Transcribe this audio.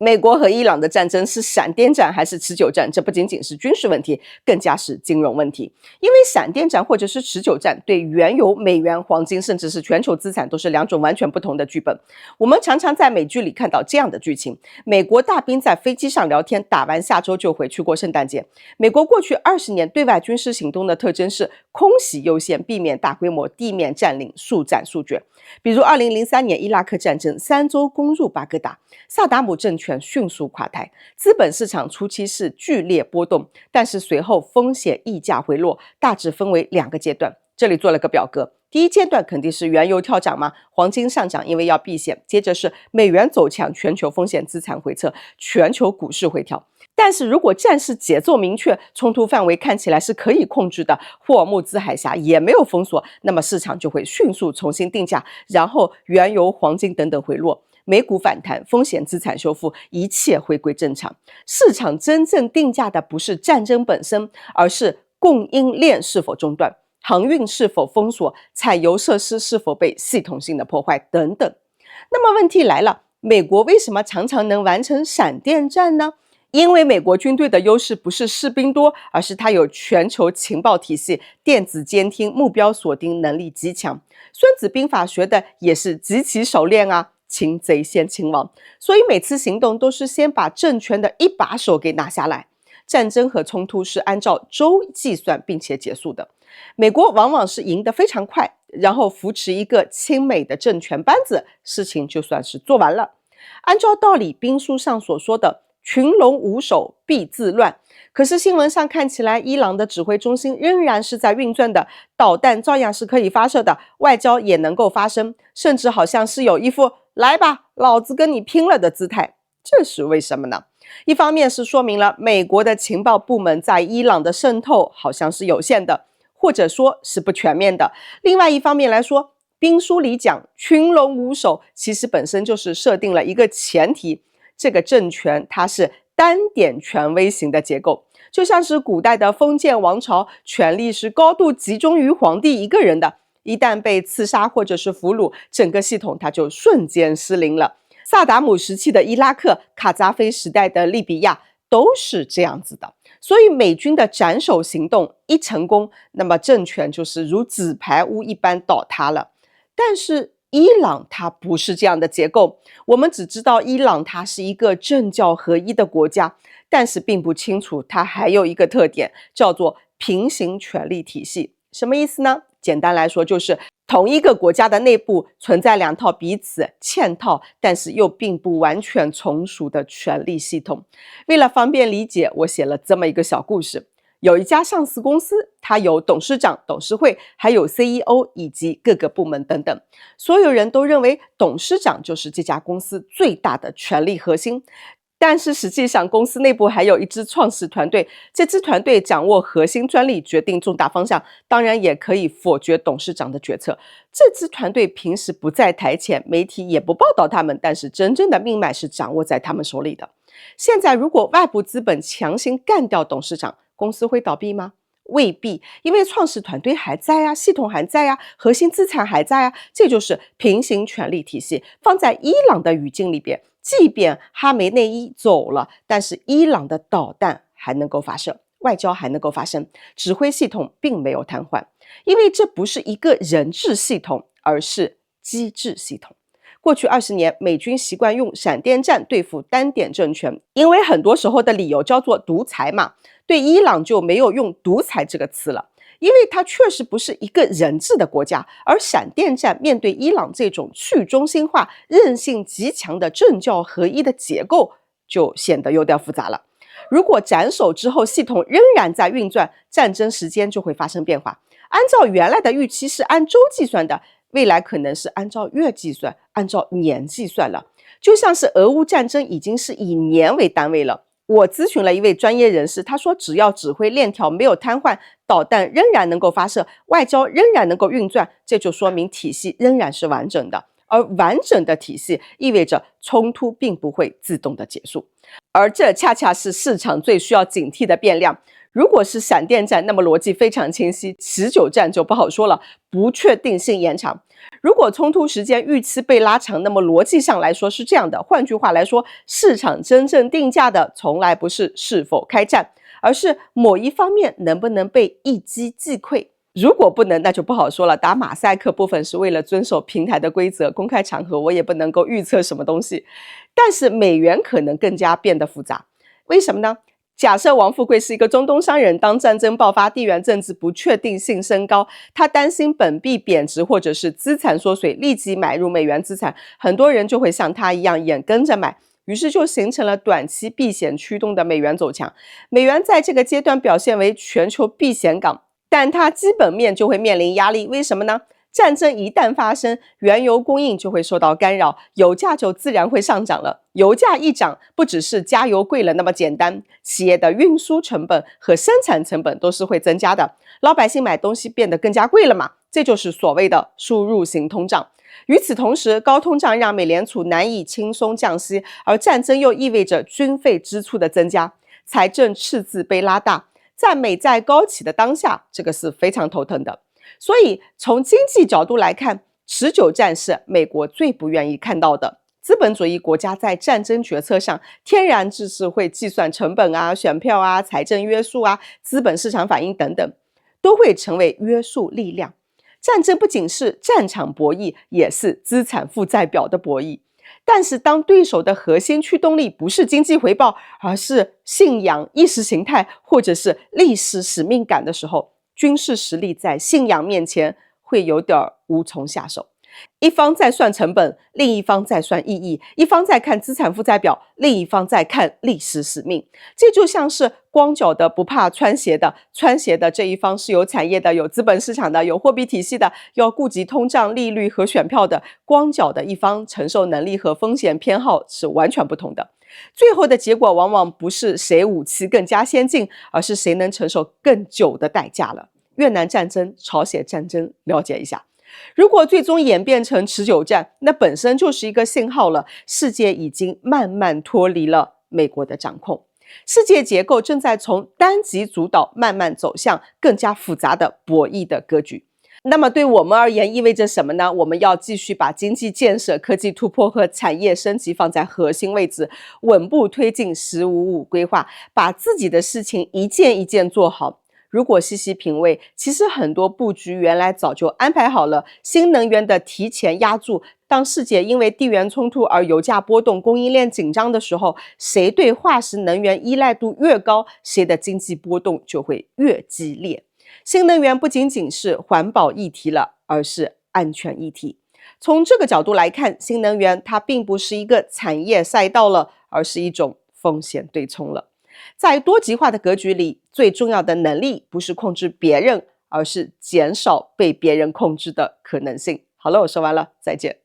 美國和伊朗的戰爭是閃電戰還是持久戰？這不僅僅是軍事問題，更加是金融問題。因為閃電戰或者是持久戰對原油、美元、黃金，甚至是全球資產都是兩種完全不同的劇本。我們常常在美劇裡看到這樣的劇情：美國大兵在飛機上聊天，打完下周就回去過聖誕節。美國過去20年對外軍事行動的特徵是空襲優先，避免大規模地面佔領，速戰速決。比如2003年伊拉克戰爭，3周攻入巴格達，薩達姆政權迅速垮台，資本市場初期是劇烈波動，但是隨後風險溢價回落，大致分為2個階段。這裡做了個表格，第一階段肯定是原油跳漲嘛，黃金上漲，因為要避險；接着是美元走強，全球風險資產回撤，全球股市回調。但是如果戰事節奏明確，衝突範圍看起来是可以控制的，霍爾木茲海峽也沒有封鎖，那麼市場就會迅速重新定價，然後原油、黃金等等回落，美股反彈，風險資產修復，一切回歸正常。市场真正定價的不是戰爭本身，而是供應鏈是否中斷，航運是否封鎖，採油設施是否被系統性的破壞等等。那麼問題來了，美國為什麼常常能完成閃電戰呢？因為美國軍隊的優勢不是士兵多，而是它有全球情報體系，電子監聽、目標鎖定能力極強。孫子兵法學的也是極其熟練啊，擒賊先擒王。所以每次行動都是先把政權的一把手給拿下來。戰爭和衝突是按照周計算並且結束的。美國往往是贏得非常快，然後扶持一個親美的政權班子，事情就算是做完了。按照道理，兵書上所說的群龍無首，必自亂。可是新聞上看起來，伊朗的指揮中心仍然是在運轉的，導彈照樣是可以發射的，外交也能夠發生，甚至好像是有一副來吧，老子跟你拼了的姿態。這是為什麼呢？一方面是說明了美國的情報部門在伊朗的滲透好像是有限的，或者說是不全面的。另外一方面來說，兵書裡講群龍無首，其實本身就是設定了一個前提，這個政權它是單點權威型的結構，就像是古代的封建王朝，權力是高度集中於皇帝一個人的，一旦被刺殺或者是俘虜，整個系統它就瞬間失靈了。薩達姆時期的伊拉克，卡扎菲時代的利比亞都是這樣子的。所以美軍的斬首行動一成功，那麼政權就是如紙牌屋一般倒塌了。但是伊朗它不是這樣的結構，我們只知道伊朗它是一個政教合一的國家，但是並不清楚它還有一個特點，叫做平行權力體系。什麼意思呢？簡單來說就是同一個國家的內部存在2套彼此嵌套，但是又並不完全從屬的權力系統。為了方便理解，我寫了這麼一個小故事。有一家上市公司，它有董事長、董事會，還有 CEO 以及各個部門等等。所有人都認為董事長就是這家公司最大的權力核心。但是實際上，公司內部還有一支創始團隊，這支團隊掌握核心專利，決定重大方向，當然也可以否決董事長的決策。這支團隊平時不在台前，媒體也不報道他們，但是真正的命脈是掌握在他們手裡的。現在如果外部資本強行幹掉董事長，公司會倒閉嗎？未必，因為創始团隊還在啊，系統還在啊，核心資產還在啊，這就是平行權力體系。放在伊朗的語境裡邊，即便哈梅內伊走了，但是伊朗的導彈還能夠發射，外交還能夠發生，指揮系統並沒有癱瘓，因為這不是一個人治系統，而是機制系統。過去20年，美軍習慣用閃電戰對付單點政權，因為很多時候的理由叫做獨裁嘛。對伊朗就沒有用獨裁這個詞了，因為它確實不是一個人治的國家。而閃電戰面對伊朗這種去中心化、韌性極強的政教合一的結構，就顯得有點複雜了。如果斬首之後系統仍然在運轉，戰爭時間就會發生變化。按照原來的預期是按周計算的，未來可能是按照月計算、按照年計算了。就像是俄烏戰爭已經是以年為單位了。我諮詢了一位專業人士，他說只要指揮鏈條沒有癱瘓，導彈仍然能夠發射，外交仍然能夠運轉，這就說明體系仍然是完整的。而完整的體系意味着衝突並不會自動的結束，而這恰恰是市場最需要警惕的變量。如果是閃電戰，那麼邏輯非常清晰，持久戰就不好說了，不確定性延長。如果衝突時間預期被拉長，那麼邏輯上來說是這樣的，換句話來說，市場真正定價的從來不是是否開戰，而是某一方面能不能被一擊即潰。如果不能，那就不好說了。打馬賽克部分是為了遵守平台的規則，公開場合我也不能夠預測什麼東西。但是美元可能更加變得複雜，為什麼呢？假設王富貴是一個中東商人，當戰爭爆發，地緣政治不確定性升高，他擔心本幣貶值或者是資產縮水，立即買入美元資產，很多人就會像他一樣眼跟着買，於是就形成了短期避險驅動的美元走強。美元在這個階段表現為全球避險港，但它基本面就會面臨壓力，為什麼呢？戰爭一旦發生，原油供應就會受到干擾，油價就自然會上漲了。油價一漲，不只是加油貴了那麼簡單，企業的運輸成本和生產成本都是會增加的，老百姓買東西變得更加貴了嘛，這就是所謂的輸入型通脹。與此同時，高通脹讓美聯儲難以輕鬆降息，而戰爭又意味着軍費支出的增加，財政赤字被拉大，在美債高企的當下，這個是非常頭疼的。所以從經濟角度來看，持久戰是美國最不願意看到的。資本主義國家在戰爭決策上天然就是會計算成本啊、選票啊、財政約束啊、資本市場反應等等，都會成為約束力量。戰爭不僅是戰場博弈，也是資產負債表的博弈。但是當對手的核心驅動力不是經濟回報，而是信仰、意識形態或者是歷史使命感的時候，軍事實力在信仰面前會有點無從下手。一方在算成本，另一方在算意義；一方在看資產負債表，另一方在看歷史使命。這就像是光腳的不怕穿鞋的，穿鞋的這一方是有產業的、有資本市場的、有貨幣體系的，要顧及通脹、利率和選票的。光腳的一方承受能力和風險偏好是完全不同的。最後的結果往往不是誰武器更加先進，而是誰能承受更久的代價了。越南戰爭、朝鮮戰爭，了解一下。如果最終演變成持久戰，那本身就是一個信號了，世界已經慢慢脫離了美國的掌控，世界結構正在從單極主導慢慢走向更加複雜的博弈的格局。那麼对我們而言意味着什麼呢？我們要繼續把經濟建設、科技突破和產業升級放在核心位置，穩步推進“1555”規劃，把自己的事情一件一件做好。如果細細品味，其實很多布局原來早就安排好了。新能源的提前押注，當世界因為地緣衝突而油價波動、供應鏈緊張的時候，誰對化石能源依賴度越高，誰的經濟波動就會越激烈。新能源不僅僅是環保議題了，而是安全議題。從這個角度來看，新能源它並不是一個產業賽道了，而是一種風險對沖了。在多極化的格局裡，最重要的能力不是控制別人，而是減少被別人控制的可能性。好了，我說完了，再見。